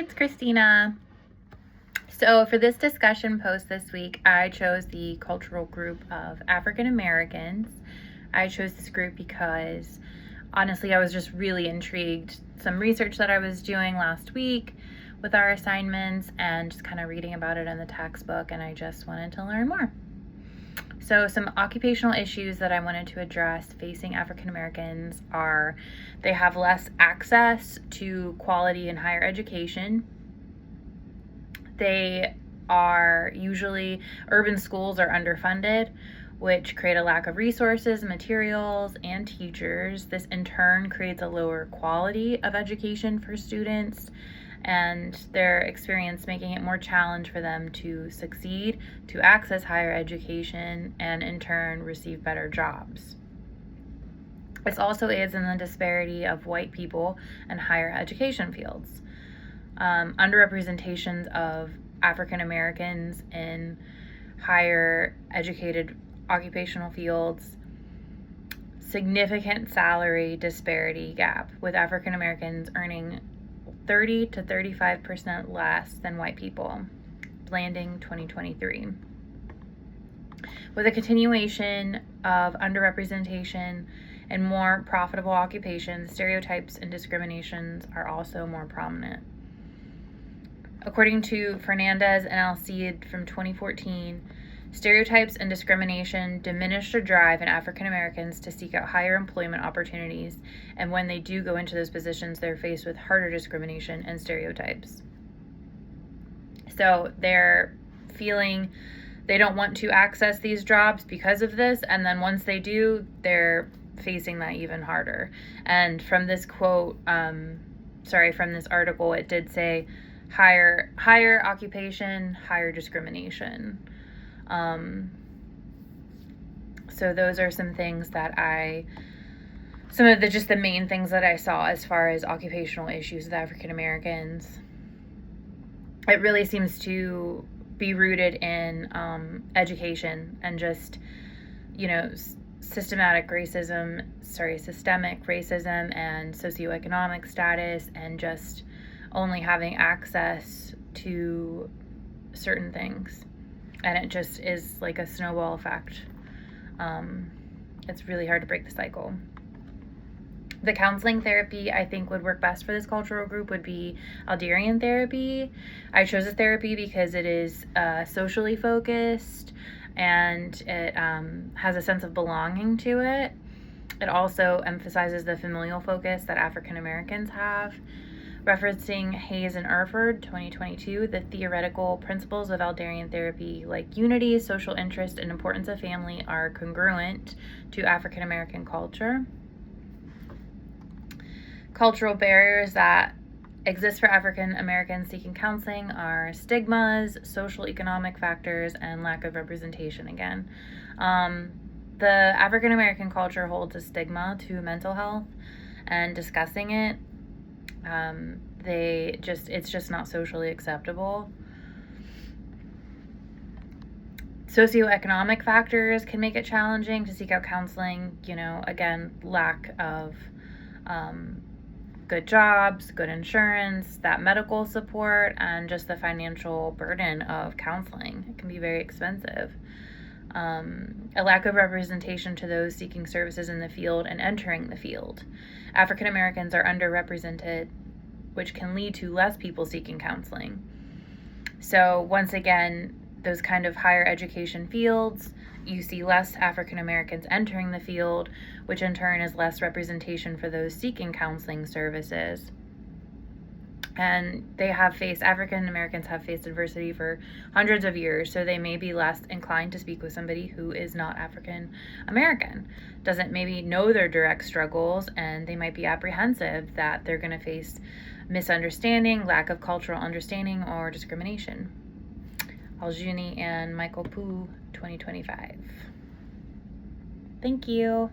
it's Christina. So for this discussion post this week, I chose the cultural group of African Americans. I chose this group because honestly, I was just really intrigued. Some research that I was doing last week with our assignments and just kind of reading about it in the textbook, and I just wanted to learn more. So some occupational issues that I wanted to address facing African Americans are they have less access to quality and higher education. They are usually, urban schools are underfunded, which create a lack of resources, materials, and teachers. This in turn creates a lower quality of education for students and their experience, making it more challenge for them to succeed, to access higher education, and in turn receive better jobs. This also aids in the disparity of white people in higher education fields. Underrepresentations of African Americans in higher educated occupational fields, significant salary disparity gap, with African Americans earning 30 to 35% less than white people, landing 2023. With a continuation of underrepresentation and more profitable occupations, stereotypes and discriminations are also more prominent. According to Fernandez and Alcide from 2014, stereotypes and discrimination diminish the drive in African Americans to seek out higher employment opportunities, and when they do go into those positions, they're faced with harder discrimination and stereotypes. So they're feeling they don't want to access these jobs because of this, and then once they do, they're facing that even harder. And from this quote, from this article, it did say higher occupation, higher discrimination. So those are some things that the main things that I saw as far as occupational issues with African Americans. It really seems to be rooted in education and just, systemic racism and socioeconomic status, and just only having access to certain things. And it just is like a snowball effect. It's really hard to break the cycle. The counseling therapy I think would work best for this cultural group would be Alderian therapy. I chose this therapy because it is socially focused, and it has a sense of belonging to it. It also emphasizes the familial focus that African Americans have. Referencing Hayes and Erford, 2022, the theoretical principles of Alderian therapy, like unity, social interest, and importance of family, are congruent to African American culture. Cultural barriers that exist for African Americans seeking counseling are stigmas, social economic factors, and lack of representation again. The African American culture holds a stigma to mental health, and discussing it, it's just not socially acceptable. Socioeconomic factors can make it challenging to seek out counseling. Again, lack of good jobs, good insurance, that medical support, and just the financial burden of counseling. It can be very expensive. A lack of representation to those seeking services in the field and entering the field. African Americans are underrepresented, which can lead to less people seeking counseling. So once again, those kind of higher education fields, you see less African Americans entering the field, which in turn is less representation for those seeking counseling services. And African Americans have faced adversity for hundreds of years, so they may be less inclined to speak with somebody who is not African American, doesn't maybe know their direct struggles, and they might be apprehensive that they're going to face misunderstanding, lack of cultural understanding, or discrimination. Aljuni and Michael Poo, 2025. Thank you.